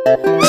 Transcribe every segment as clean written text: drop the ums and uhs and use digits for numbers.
Grace,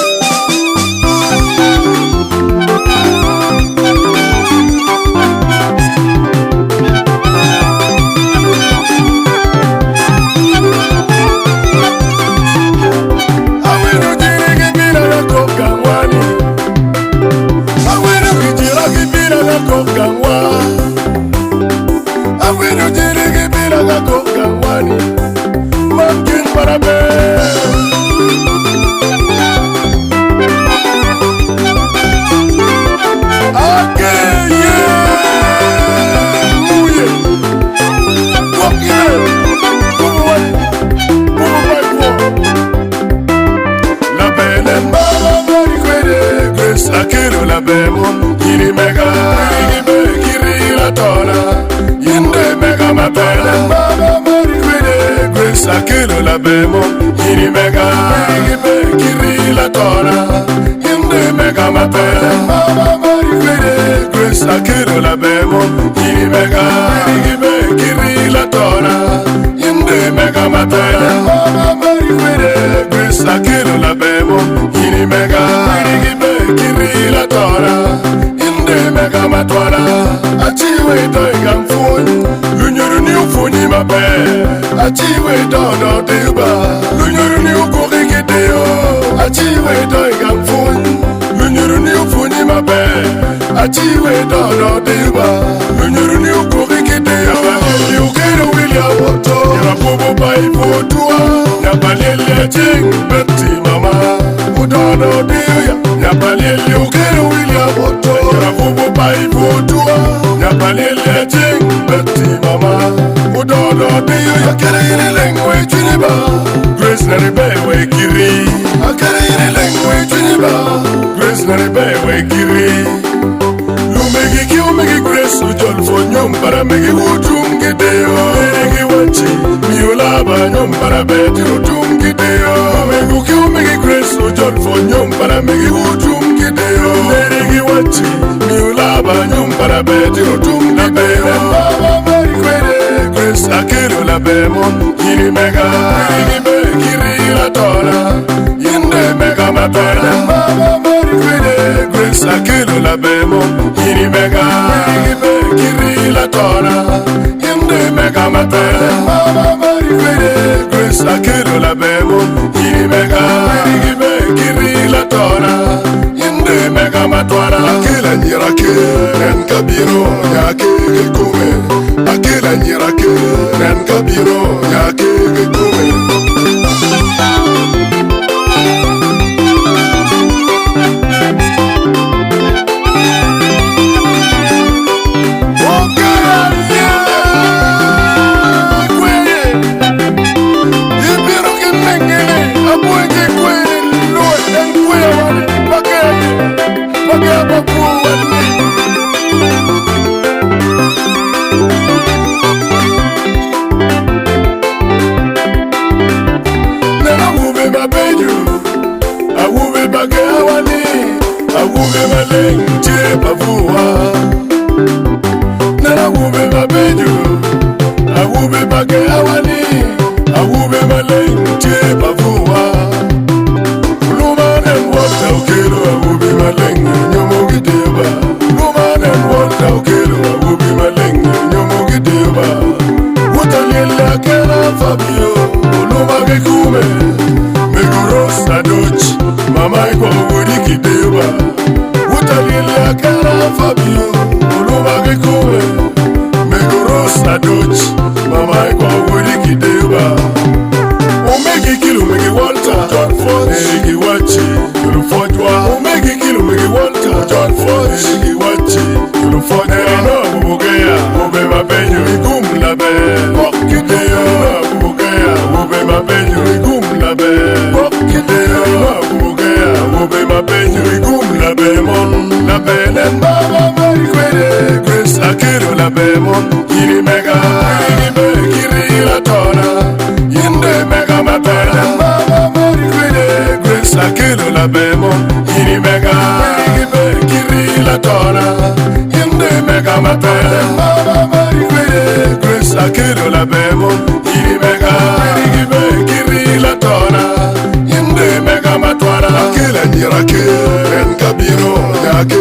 nyirake ren kabiro nyake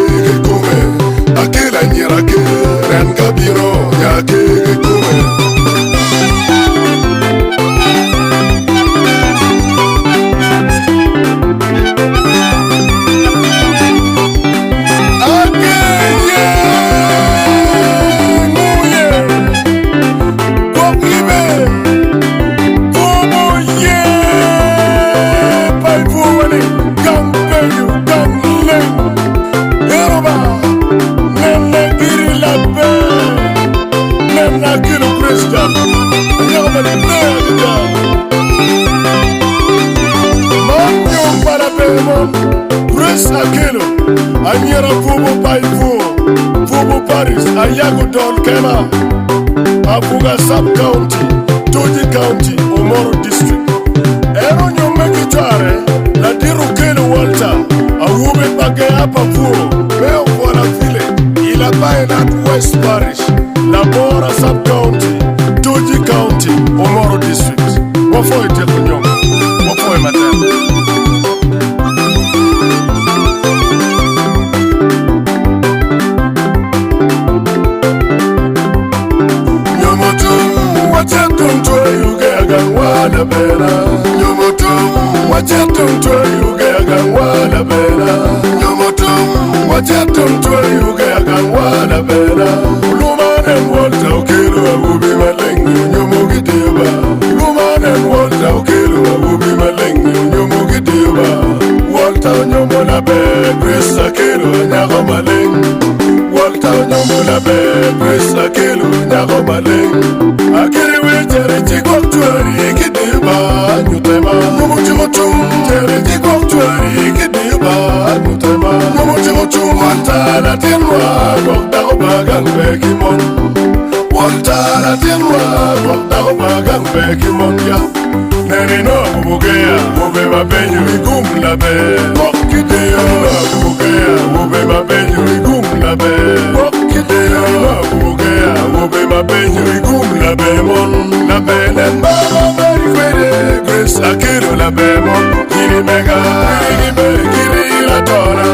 kume akela nyirake ren kabiro nyake kume Anyera Bwobo Paibwo, Bwobo Paris, Ayago Don Kema, Abuga Sub-County, Toji County, Omoro District. Ero nyomegi tare, la diru kelo Walter, Awube Pageya Pabwo, Beo Kuala Village, Ila Bainat West Parish, Labora Sub-County, Toji County, Omoro District. Wafo ite kunyonga, wafo matema. Wala bela nyomoto wachetum to yuge gan wala bela nyomoto wachetum to yuge gan wala bela lumane wolta okelo ubi malengi nyomogi deba lumane wolta okelo ubi malengi nyomogi deba wolta nyomona be presa kelo nyago malengi wolta nyomona be presa kelo nyago malengi akiri wechere chikok tuari kidiba nyutema numuchimuchum chere chikok tuari kidiba nyutema numuchimuchum wantana tinwa kokta obagang bekimon wantana tinwa kokta obagang bekimon ya nerino bubugeya ube mabenyo igum labe kokideyo bubugeya ube mabenyo igum labe kokideyo bubugeya ube mabenyo igum labe mon labe nen baba beri kwede grace akiro labe mon yini mega yini la tora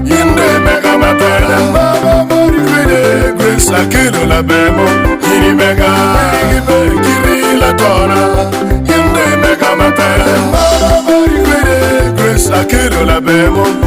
yinde mega mapena baba beri kwede grace akiro labe mon yini mega yini la tora yinde mega mapena baba beri kwede grace akiro labe mon